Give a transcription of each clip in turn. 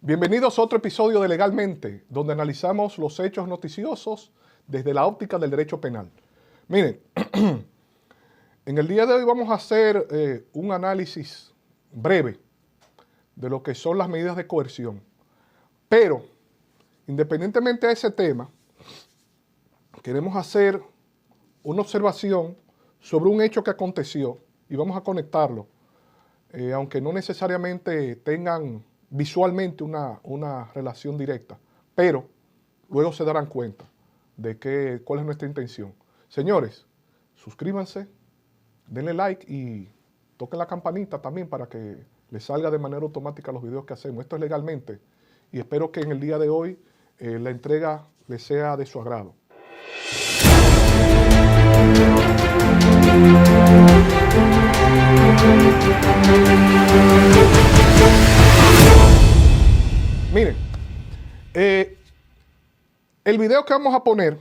Bienvenidos a otro episodio de Legalmente, donde analizamos los hechos noticiosos desde la óptica del derecho penal. Miren, en el día de hoy vamos a hacer un análisis breve de lo que son las medidas de coerción. Pero, independientemente de ese tema, queremos hacer una observación sobre un hecho que aconteció y vamos a conectarlo, aunque no necesariamente tengan visualmente una relación directa, pero luego se darán cuenta de cuál es nuestra intención. Señores, suscríbanse, denle like y toquen la campanita también para que les salga de manera automática los videos que hacemos. Esto es Legalmente y espero que en el día de hoy la entrega les sea de su agrado. Miren, el video que vamos a poner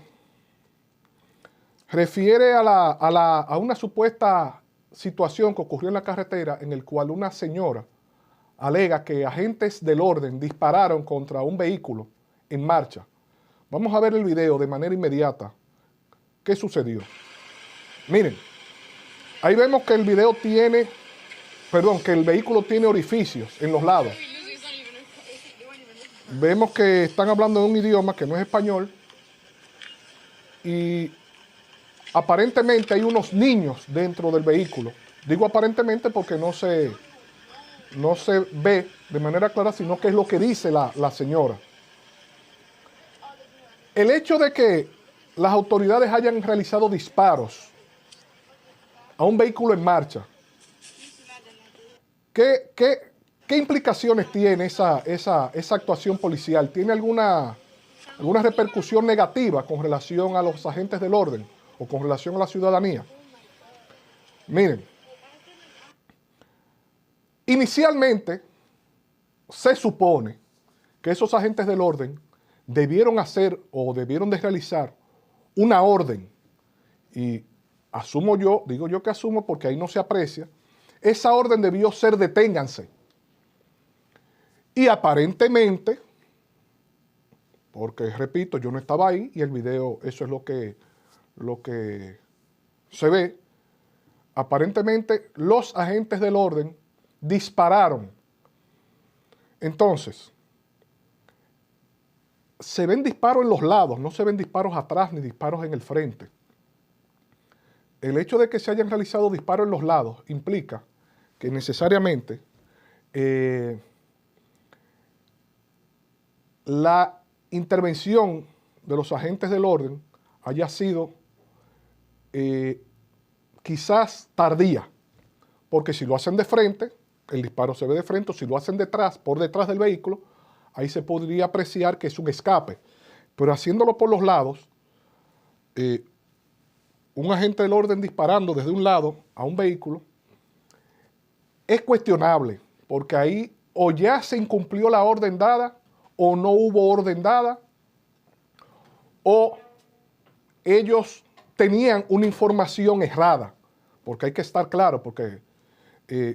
refiere a una supuesta situación que ocurrió en la carretera en el cual una señora alega que agentes del orden dispararon contra un vehículo en marcha. Vamos a ver el video de manera inmediata. ¿Qué sucedió? Miren, ahí vemos que el vehículo tiene orificios en los lados. Vemos que están hablando de un idioma que no es español y aparentemente hay unos niños dentro del vehículo. Digo aparentemente porque no se ve de manera clara, sino que es lo que dice la señora. El hecho de que las autoridades hayan realizado disparos a un vehículo en marcha, ¿qué implicaciones tiene esa actuación policial? ¿Tiene alguna repercusión negativa con relación a los agentes del orden o con relación a la ciudadanía? Miren, inicialmente se supone que esos agentes del orden debieron hacer o debieron de realizar una orden, y digo yo que asumo porque ahí no se aprecia, esa orden debió ser deténganse. Y aparentemente, porque repito, yo no estaba ahí y el video, eso es lo que se ve, aparentemente los agentes del orden dispararon. Entonces, se ven disparos en los lados, no se ven disparos atrás ni disparos en el frente. El hecho de que se hayan realizado disparos en los lados implica que necesariamente la intervención de los agentes del orden haya sido quizás tardía, porque si lo hacen de frente, el disparo se ve de frente, o si lo hacen por detrás del vehículo, ahí se podría apreciar que es un escape. Pero haciéndolo por los lados, un agente del orden disparando desde un lado a un vehículo es cuestionable, porque ahí o ya se incumplió la orden dada, o no hubo orden dada, o ellos tenían una información errada, porque hay que estar claro, porque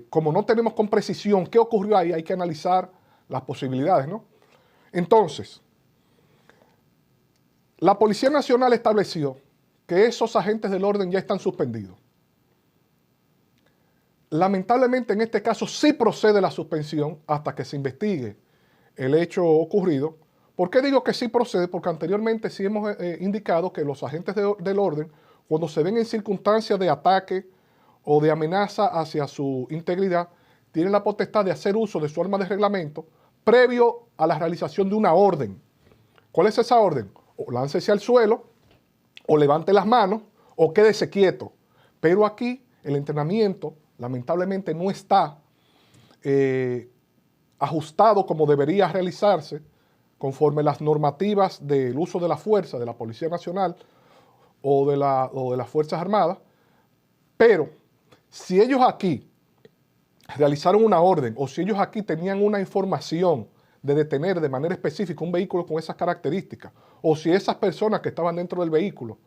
como no tenemos con precisión qué ocurrió ahí, hay que analizar las posibilidades, ¿no? Entonces, la Policía Nacional estableció que esos agentes del orden ya están suspendidos. Lamentablemente en este caso sí procede la suspensión hasta que se investigue el hecho ocurrido. ¿Por qué digo que sí procede? Porque anteriormente sí hemos indicado que los agentes del orden, cuando se ven en circunstancias de ataque o de amenaza hacia su integridad, tienen la potestad de hacer uso de su arma de reglamento previo a la realización de una orden. ¿Cuál es esa orden? O láncese al suelo, o levante las manos, o quédese quieto. Pero aquí el entrenamiento lamentablemente no está ajustado como debería realizarse conforme las normativas del uso de la fuerza de la Policía Nacional o de las Fuerzas Armadas. Pero si ellos aquí realizaron una orden o si ellos aquí tenían una información de detener de manera específica un vehículo con esas características, o si esas personas que estaban dentro del vehículo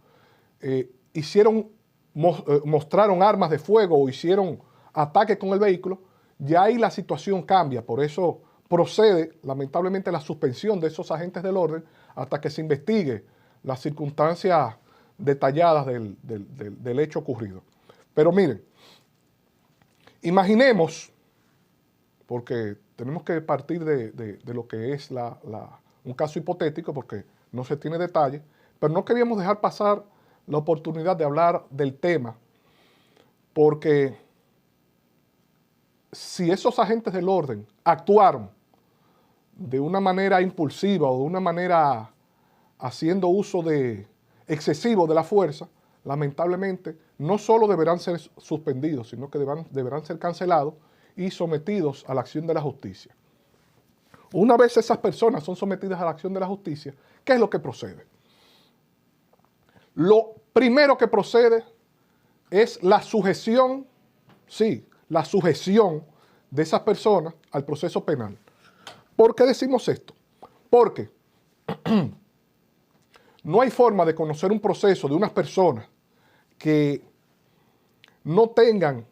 mostraron armas de fuego o hicieron ataque con el vehículo, ya ahí la situación cambia. Por eso procede, lamentablemente, la suspensión de esos agentes del orden hasta que se investigue las circunstancias detalladas del hecho ocurrido. Pero miren, imaginemos, porque tenemos que partir de lo que es un caso hipotético, porque no se tiene detalle, pero no queríamos dejar pasar la oportunidad de hablar del tema, porque si esos agentes del orden actuaron de una manera impulsiva o de una manera haciendo uso excesivo de la fuerza, lamentablemente no solo deberán ser suspendidos, sino que deberán ser cancelados y sometidos a la acción de la justicia. Una vez esas personas son sometidas a la acción de la justicia, ¿qué es lo que procede? Lo primero que procede es la sujeción, sí, la sujeción de esas personas al proceso penal. ¿Por qué decimos esto? Porque no hay forma de conocer un proceso de unas personas que no tengan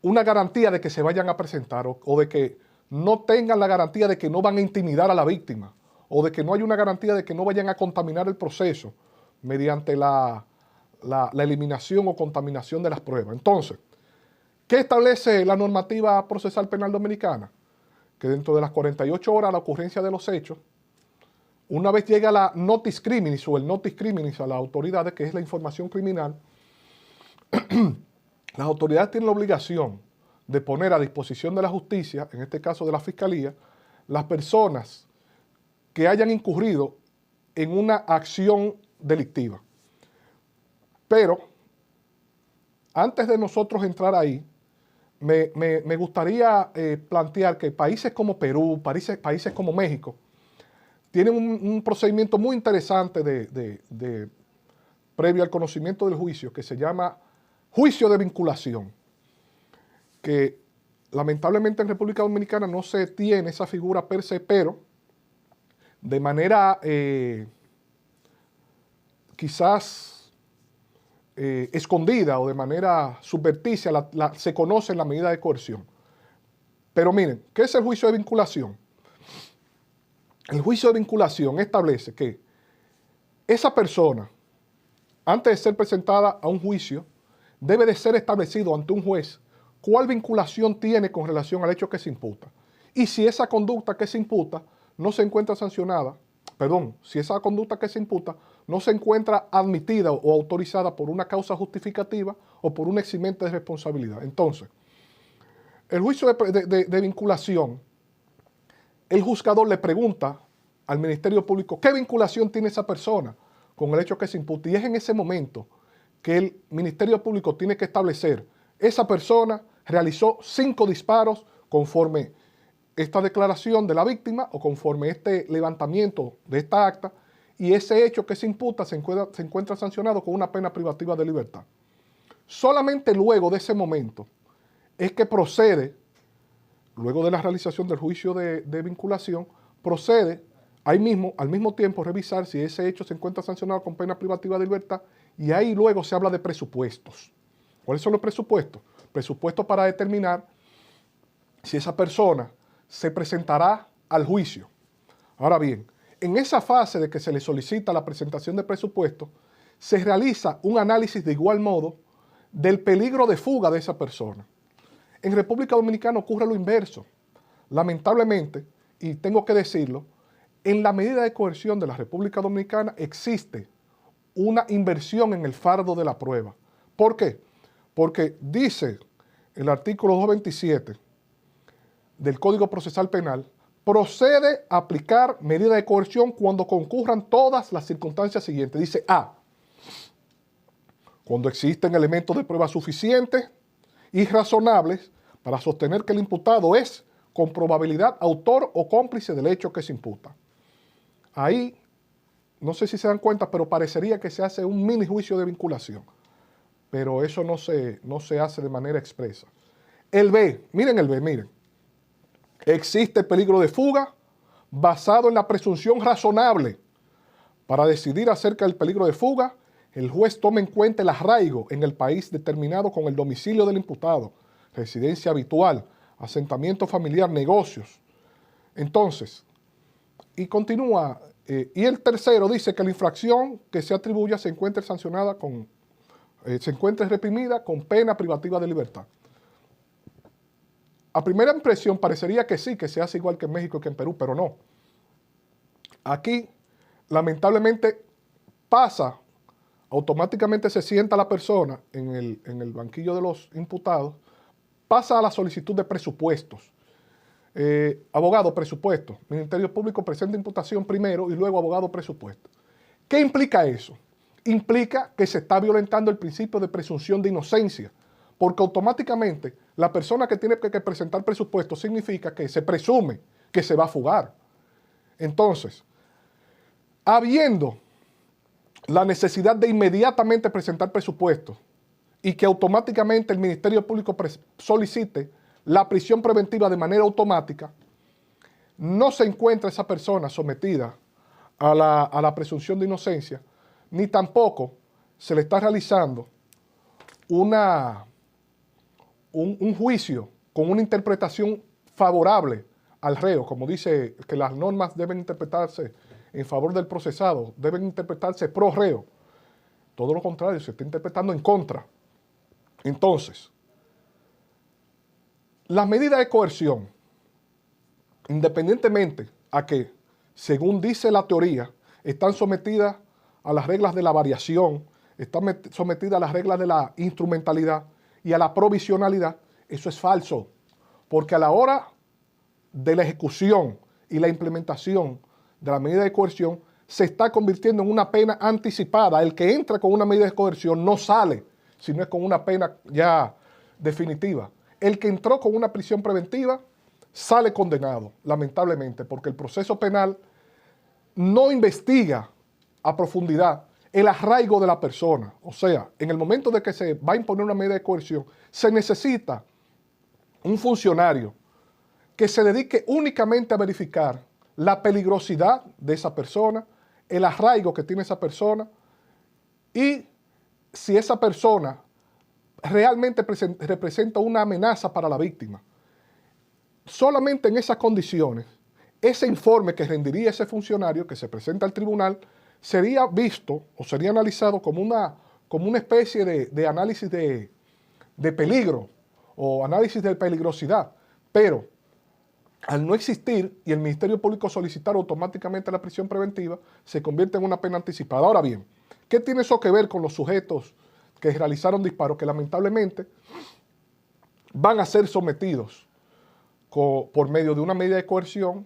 una garantía de que se vayan a presentar o de que no tengan la garantía de que no van a intimidar a la víctima o de que no hay una garantía de que no vayan a contaminar el proceso mediante la eliminación o contaminación de las pruebas. Entonces, ¿qué establece la normativa procesal penal dominicana? Que dentro de las 48 horas a la ocurrencia de los hechos, una vez llega la notice criminis o el notice criminis a las autoridades, que es la información criminal, las autoridades tienen la obligación de poner a disposición de la justicia, en este caso de la fiscalía, las personas que hayan incurrido en una acción delictiva. Pero, antes de nosotros entrar ahí, me gustaría plantear que países como Perú, países como México, tienen un procedimiento muy interesante previo al conocimiento del juicio, que se llama juicio de vinculación, que lamentablemente en República Dominicana no se tiene esa figura per se, pero de manera quizás escondida o de manera subverticia se conoce en la medida de coerción. Pero miren, ¿qué es el juicio de vinculación? El juicio de vinculación establece que esa persona, antes de ser presentada a un juicio, debe de ser establecido ante un juez cuál vinculación tiene con relación al hecho que se imputa. Y si esa conducta que se imputa no se encuentra sancionada, si esa conducta que se imputa no se encuentra admitida o autorizada por una causa justificativa o por un eximente de responsabilidad. Entonces, el juicio de vinculación, el juzgador le pregunta al Ministerio Público qué vinculación tiene esa persona con el hecho que se imputa. Y es en ese momento que el Ministerio Público tiene que establecer, esa persona realizó 5 disparos conforme esta declaración de la víctima o conforme este levantamiento de esta acta, y ese hecho que se imputa se encuentra sancionado con una pena privativa de libertad. Solamente luego de ese momento es que procede, luego de la realización del juicio de vinculación, procede al mismo tiempo revisar si ese hecho se encuentra sancionado con pena privativa de libertad, y ahí luego se habla de presupuestos. ¿Cuáles son los presupuestos? Presupuestos para determinar si esa persona se presentará al juicio. Ahora bien, en esa fase de que se le solicita la presentación de presupuesto, se realiza un análisis de igual modo del peligro de fuga de esa persona. En República Dominicana ocurre lo inverso. Lamentablemente, y tengo que decirlo, en la medida de coerción de la República Dominicana existe una inversión en el fardo de la prueba. ¿Por qué? Porque dice el artículo 227 del Código Procesal Penal, procede a aplicar medida de coerción cuando concurran todas las circunstancias siguientes. Dice A, cuando existen elementos de prueba suficientes y razonables para sostener que el imputado es con probabilidad autor o cómplice del hecho que se imputa. Ahí, no sé si se dan cuenta, pero parecería que se hace un mini juicio de vinculación. Pero eso no se hace de manera expresa. El B, miren el B, miren. Existe peligro de fuga basado en la presunción razonable. Para decidir acerca del peligro de fuga, el juez toma en cuenta el arraigo en el país determinado con el domicilio del imputado, residencia habitual, asentamiento familiar, negocios, Entonces, y continúa, y el tercero dice que la infracción que se atribuya se encuentre sancionada se encuentre reprimida con pena privativa de libertad. A primera impresión parecería que sí, que se hace igual que en México y que en Perú, pero no. Aquí, lamentablemente, pasa, automáticamente se sienta la persona en el banquillo de los imputados, pasa a la solicitud de presupuestos. Abogado, presupuesto. Ministerio Público presenta imputación primero y luego abogado, presupuesto. ¿Qué implica eso? Implica que se está violentando el principio de presunción de inocencia, porque automáticamente la persona que tiene que presentar presupuesto significa que se presume que se va a fugar. Entonces, habiendo la necesidad de inmediatamente presentar presupuesto y que automáticamente el Ministerio Público solicite la prisión preventiva de manera automática, no se encuentra esa persona sometida a la presunción de inocencia, ni tampoco se le está realizando un juicio con una interpretación favorable al reo, como dice que las normas deben interpretarse en favor del procesado, deben interpretarse pro reo. Todo lo contrario, se está interpretando en contra. Entonces, las medidas de coerción, independientemente a que, según dice la teoría, están sometidas a las reglas de la variación, están sometidas a las reglas de la instrumentalidad y a la provisionalidad, eso es falso, porque a la hora de la ejecución y la implementación de la medida de coerción, se está convirtiendo en una pena anticipada. El que entra con una medida de coerción no sale, sino es con una pena ya definitiva. El que entró con una prisión preventiva sale condenado, lamentablemente, porque el proceso penal no investiga a profundidad el arraigo de la persona. O sea, en el momento de que se va a imponer una medida de coerción, se necesita un funcionario que se dedique únicamente a verificar la peligrosidad de esa persona, el arraigo que tiene esa persona y si esa persona realmente representa una amenaza para la víctima. Solamente en esas condiciones, ese informe que rendiría ese funcionario que se presenta al tribunal sería visto o sería analizado como una especie de análisis de peligro o análisis de peligrosidad. Pero al no existir y el Ministerio Público solicitar automáticamente la prisión preventiva, se convierte en una pena anticipada. Ahora bien, ¿qué tiene eso que ver con los sujetos que realizaron disparos que lamentablemente van a ser sometidos por medio de una medida de coerción,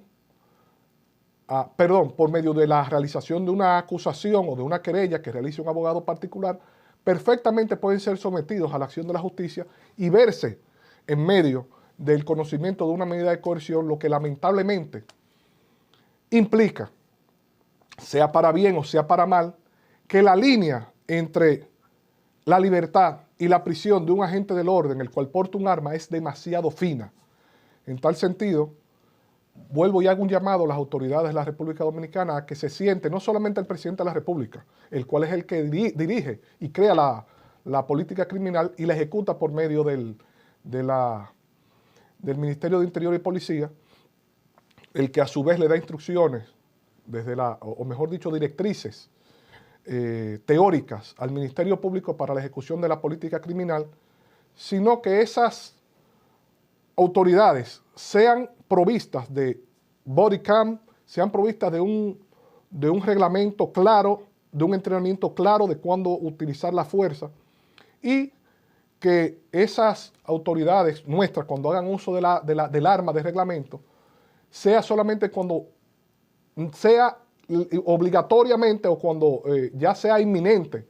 por medio de la realización de una acusación o de una querella que realice un abogado particular, perfectamente pueden ser sometidos a la acción de la justicia y verse en medio del conocimiento de una medida de coerción, lo que lamentablemente implica, sea para bien o sea para mal, que la línea entre la libertad y la prisión de un agente del orden, el cual porta un arma, es demasiado fina. En tal sentido, vuelvo y hago un llamado a las autoridades de la República Dominicana a que se siente no solamente el presidente de la República, el cual es el que dirige y crea la política criminal y la ejecuta por medio del Ministerio de Interior y Policía, el que a su vez le da instrucciones, o mejor dicho, directrices teóricas al Ministerio Público para la ejecución de la política criminal, sino que esas autoridades sean provistas de body cam, sean provistas de un reglamento claro, de un entrenamiento claro de cuándo utilizar la fuerza y que esas autoridades nuestras, cuando hagan uso del arma de reglamento, sea solamente cuando sea obligatoriamente o cuando ya sea inminente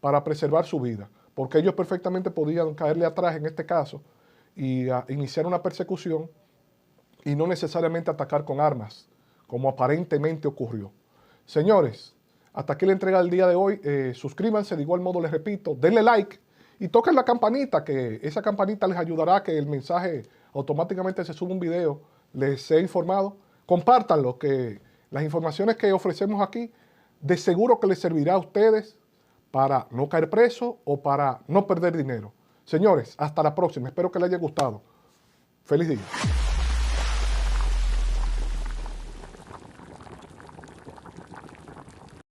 para preservar su vida, porque ellos perfectamente podían caerle atrás en este caso y iniciar una persecución y no necesariamente atacar con armas, como aparentemente ocurrió. Señores, hasta aquí la entrega del día de hoy. Suscríbanse, de igual modo les repito, denle like y toquen la campanita, que esa campanita les ayudará a que el mensaje automáticamente se suba un video, les sea informado. Compártanlo, que las informaciones que ofrecemos aquí de seguro que les servirá a ustedes para no caer preso o para no perder dinero. Señores, hasta la próxima. Espero que les haya gustado. Feliz día.